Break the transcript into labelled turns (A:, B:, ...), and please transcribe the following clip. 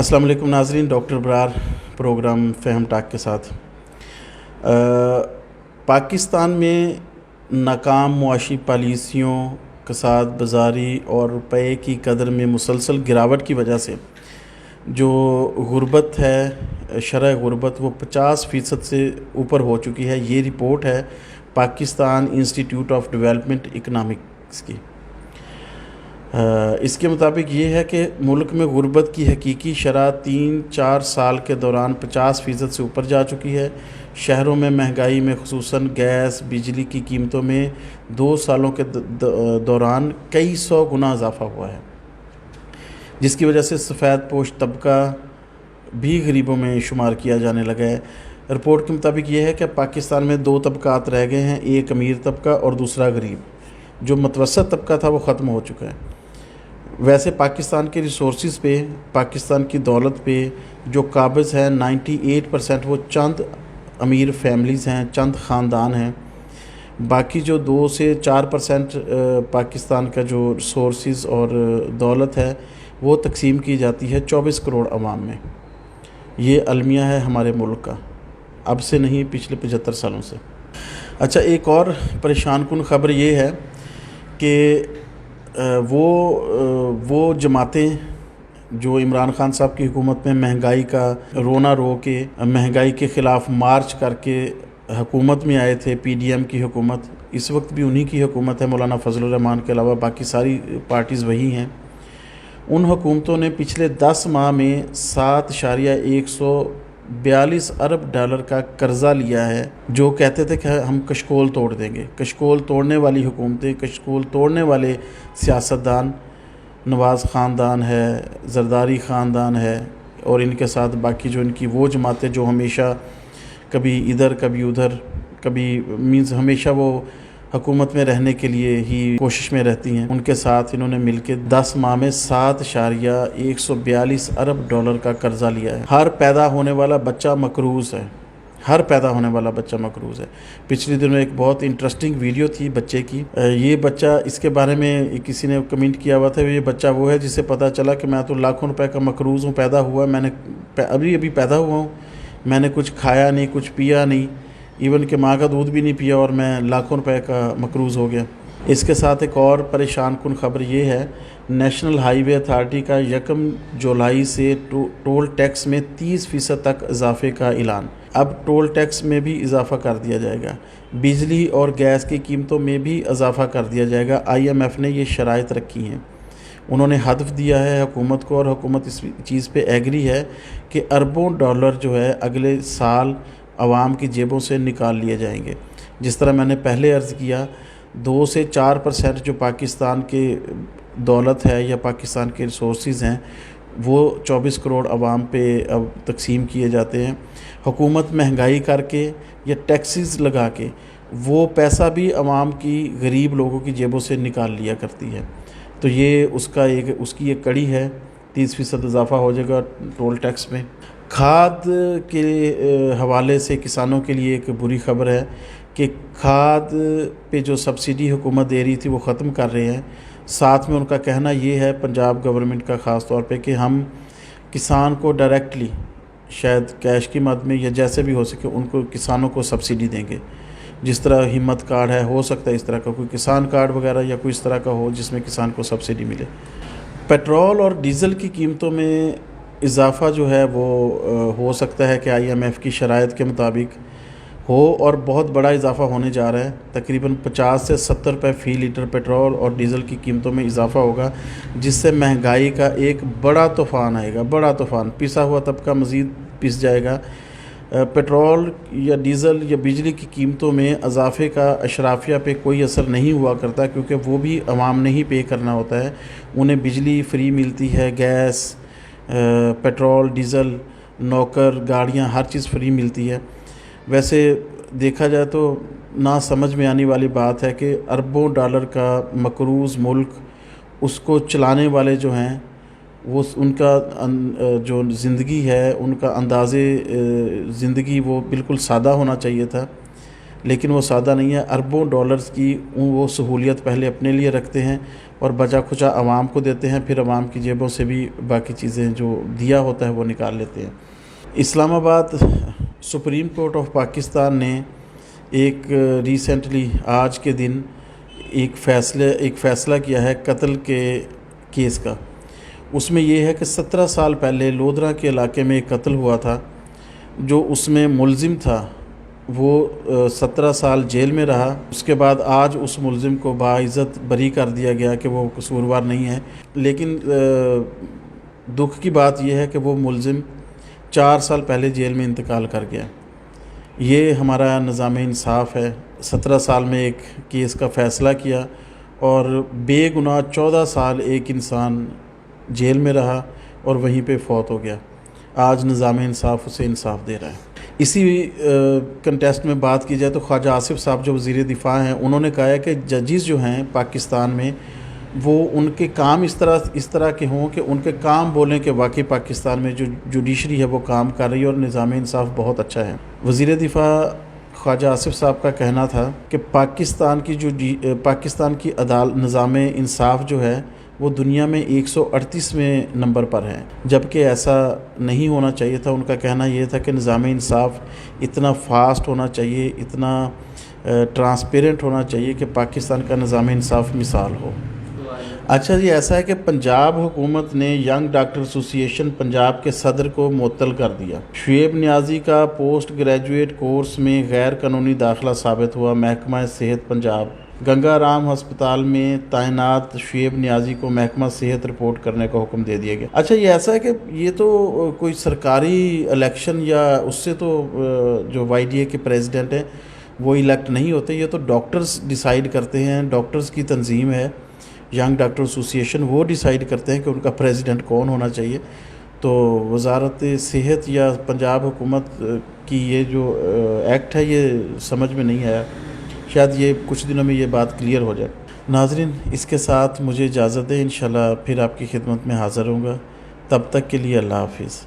A: السلام علیکم ناظرین، ڈاکٹر برار پروگرام فہم ٹاک کے ساتھ پاکستان میں ناکام معاشی پالیسیوں، کساد بازاری اور روپے کی قدر میں مسلسل گراوٹ کی وجہ سے جو غربت ہے، شرح غربت وہ 50% سے اوپر ہو چکی ہے۔ یہ رپورٹ ہے Pakistan institute of development economics کی۔ اس کے مطابق یہ ہے کہ ملک میں غربت کی حقیقی شرح 3-4 سال کے دوران 50% سے اوپر جا چکی ہے۔ شہروں میں مہنگائی میں خصوصاً گیس، بجلی کی قیمتوں میں 2 سالوں کے دوران کئی سو گنا اضافہ ہوا ہے، جس کی وجہ سے سفید پوش طبقہ بھی غریبوں میں شمار کیا جانے لگا ہے۔ رپورٹ کے مطابق یہ ہے کہ پاکستان میں 2 طبقات رہ گئے ہیں، ایک امیر طبقہ اور دوسرا غریب۔ جو متوسط طبقہ تھا وہ ختم ہو چکا ہے۔ ویسے پاکستان کے ریسورسز پہ، پاکستان کی دولت پہ جو قابض ہے 98% وہ چند امیر فیملیز ہیں، چند خاندان ہیں۔ باقی جو 2 سے 4% پاکستان کا جو ریسورسز اور دولت ہے وہ تقسیم کی جاتی ہے 24 کروڑ عوام میں۔ یہ المیہ ہے ہمارے ملک کا، اب سے نہیں، پچھلے 75 سالوں سے۔ اچھا، ایک اور پریشان کن خبر یہ ہے کہ وہ جماعتیں جو عمران خان صاحب کی حکومت میں مہنگائی کا رونا رو کے، مہنگائی کے خلاف مارچ کر کے حکومت میں آئے تھے، پی ڈی ایم کی حکومت، اس وقت بھی انہی کی حکومت ہے، مولانا فضل الرحمان کے علاوہ باقی ساری پارٹیز وہی ہیں۔ ان حکومتوں نے پچھلے 10 ماہ میں 7.142 ارب ڈالر کا قرضہ لیا ہے، جو کہتے تھے کہ ہم کشکول توڑ دیں گے۔ کشکول توڑنے والی حکومتیں، کشکول توڑنے والے سیاستدان، نواز خاندان ہے، زرداری خاندان ہے، اور ان کے ساتھ باقی جو ان کی وہ جماعتیں جو ہمیشہ کبھی ادھر کبھی ادھر، ہمیشہ وہ حکومت میں رہنے کے لیے ہی کوشش میں رہتی ہیں، ان کے ساتھ انہوں نے مل کے 10 ماہ میں 7.142 ارب ڈالر کا قرضہ لیا ہے۔ ہر پیدا ہونے والا بچہ مقروض ہے، ہر پیدا ہونے والا بچہ مقروض ہے۔ پچھلے دنوں ایک بہت انٹرسٹنگ ویڈیو تھی بچے کی، یہ بچہ، اس کے بارے میں کسی نے کمنٹ کیا ہوا تھا، یہ بچہ وہ ہے جسے پتہ چلا کہ میں تو لاکھوں روپے کا مقروض ہوں، پیدا ہوا، میں نے ابھی پیدا ہوا ہوں، میں نے کچھ کھایا نہیں، کچھ پیا نہیں، ایون کہ ماں کا دودھ بھی نہیں پیا، اور میں لاکھوں روپے کا مقروض ہو گیا۔ اس کے ساتھ ایک اور پریشان کن خبر یہ ہے، نیشنل ہائی وے اتھارٹی کا 1 جولائی سے ٹول ٹیکس میں 30% تک اضافے کا اعلان۔ اب ٹول ٹیکس میں بھی اضافہ کر دیا جائے گا، بجلی اور گیس کی قیمتوں میں بھی اضافہ کر دیا جائے گا۔ IMF نے یہ شرائط رکھی ہیں، انہوں نے ہدف دیا ہے حکومت کو، اور حکومت اس چیز پہ ایگری ہے کہ اربوں ڈالر جو ہے اگلے سال عوام کی جیبوں سے نکال لیے جائیں گے۔ جس طرح میں نے پہلے عرض کیا، 2 سے 4% جو پاکستان کے دولت ہے یا پاکستان کے ریسورسز ہیں وہ 24 کروڑ عوام پہ اب تقسیم کیے جاتے ہیں۔ حکومت مہنگائی کر کے یا ٹیکسز لگا کے وہ پیسہ بھی عوام کی، غریب لوگوں کی جیبوں سے نکال لیا کرتی ہے۔ تو یہ اس کی ایک کڑی ہے، 30% اضافہ ہو جائے گا ٹول ٹیکس میں۔ کھاد کے حوالے سے کسانوں کے لیے ایک بری خبر ہے کہ کھاد پہ جو سبسڈی حکومت دے رہی تھی وہ ختم کر رہے ہیں۔ ساتھ میں ان کا کہنا یہ ہے، پنجاب گورنمنٹ کا خاص طور پہ، کہ ہم کسان کو ڈائریکٹلی، شاید کیش کی مد میں یا جیسے بھی ہو سکے، ان کو کسانوں کو سبسڈی دیں گے۔ جس طرح ہمت کارڈ ہے، ہو سکتا ہے اس طرح کا کوئی کسان کارڈ وغیرہ یا کوئی اس طرح کا ہو جس میں کسان کو سبسڈی ملے۔ پیٹرول اور ڈیزل کی قیمتوں میں اضافہ جو ہے وہ ہو سکتا ہے کہ IMF کی شرائط کے مطابق ہو، اور بہت بڑا اضافہ ہونے جا رہا ہے۔ تقریباً 50 سے 70 روپے فی لیٹر پیٹرول اور ڈیزل کی قیمتوں میں اضافہ ہوگا، جس سے مہنگائی کا ایک بڑا طوفان آئے گا، بڑا طوفان۔ پسا ہوا طبقہ مزید پس جائے گا۔ پیٹرول یا ڈیزل یا بجلی کی قیمتوں میں اضافے کا اشرافیہ پہ کوئی اثر نہیں ہوا کرتا، کیونکہ وہ بھی عوام نے ہی پے کرنا ہوتا ہے۔ انہیں بجلی فری ملتی ہے، گیس، پیٹرول، ڈیزل، نوکر، گاڑیاں، ہر چیز فری ملتی ہے۔ ویسے دیکھا جائے تو نہ سمجھ میں آنے والی بات ہے کہ اربوں ڈالر کا مقروض ملک، اس کو چلانے والے جو ہیں وہ، ان کا جو زندگی ہے، ان کا انداز زندگی وہ بالکل سادہ ہونا چاہیے تھا، لیکن وہ سادہ نہیں ہے، اربوں ڈالرز کی وہ سہولیت پہلے اپنے لیے رکھتے ہیں اور بچا کھچا عوام کو دیتے ہیں، پھر عوام کی جیبوں سے بھی باقی چیزیں جو دیا ہوتا ہے وہ نکال لیتے ہیں۔ اسلام آباد سپریم کورٹ آف پاکستان نے ایک ریسنٹلی آج کے دن ایک فیصلہ کیا ہے قتل کے کیس کا۔ اس میں یہ ہے کہ 17 سال پہلے لودھرا کے علاقے میں ایک قتل ہوا تھا، جو اس میں ملزم تھا وہ 17 سال جیل میں رہا۔ اس کے بعد آج اس ملزم کو باعزت بری کر دیا گیا کہ وہ قصوروار نہیں ہے، لیکن دکھ کی بات یہ ہے کہ وہ ملزم 4 سال پہلے جیل میں انتقال کر گیا۔ یہ ہمارا نظام انصاف ہے۔ 17 سال میں ایک کیس کا فیصلہ کیا اور بے گناہ 14 سال ایک انسان جیل میں رہا اور وہیں پہ فوت ہو گیا۔ آج نظام انصاف اسے انصاف دے رہا ہے۔ اسی کنٹیسٹ میں بات کی جائے تو خواجہ آصف صاحب جو وزیر دفاع ہیں، انہوں نے کہا ہے کہ ججز جو ہیں پاکستان میں وہ ان کے کام اس طرح کے ہوں کہ ان کے کام بولیں کہ واقعی پاکستان میں جو جوڈیشری ہے وہ کام کر رہی ہے اور نظام انصاف بہت اچھا ہے۔ وزیر دفاع خواجہ آصف صاحب کا کہنا تھا کہ پاکستان کی نظام انصاف جو ہے وہ دنیا میں 138ویں نمبر پر ہے، جبکہ ایسا نہیں ہونا چاہیے تھا۔ ان کا کہنا یہ تھا کہ نظام انصاف اتنا فاسٹ ہونا چاہیے، اتنا ٹرانسپیرنٹ ہونا چاہیے کہ پاکستان کا نظام انصاف مثال ہو۔ اچھا جی، ایسا ہے کہ پنجاب حکومت نے ینگ ڈاکٹر ایسوسی ایشن پنجاب کے صدر کو معطل کر دیا۔ شعیب نیازی کا پوسٹ گریجویٹ کورس میں غیر قانونی داخلہ ثابت ہوا۔ محکمہ صحت پنجاب گنگا رام ہسپتال میں تعینات شعیب نیازی کو محکمہ صحت رپورٹ کرنے کا حکم دے دیا گیا۔ اچھا، یہ ایسا ہے کہ یہ تو کوئی سرکاری الیکشن یا اس سے تو جو YDA کے پریزیڈنٹ ہیں وہ الیکٹ نہیں ہوتے، یہ تو ڈاکٹرز ڈیسائیڈ کرتے ہیں۔ ڈاکٹرز کی تنظیم ہے ینگ ڈاکٹر ایسوسی ایشن، وہ ڈیسائیڈ کرتے ہیں کہ ان کا پریزیڈنٹ کون ہونا چاہیے۔ تو وزارت صحت یا پنجاب حکومت کی یہ جو ایکٹ ہے یہ سمجھ میں نہیں آیا، شاید یہ کچھ دنوں میں یہ بات کلیئر ہو جائے۔ ناظرین، اس کے ساتھ مجھے اجازت دیں، انشاءاللہ پھر آپ کی خدمت میں حاضر ہوں گا۔ تب تک کے لیے اللہ حافظ۔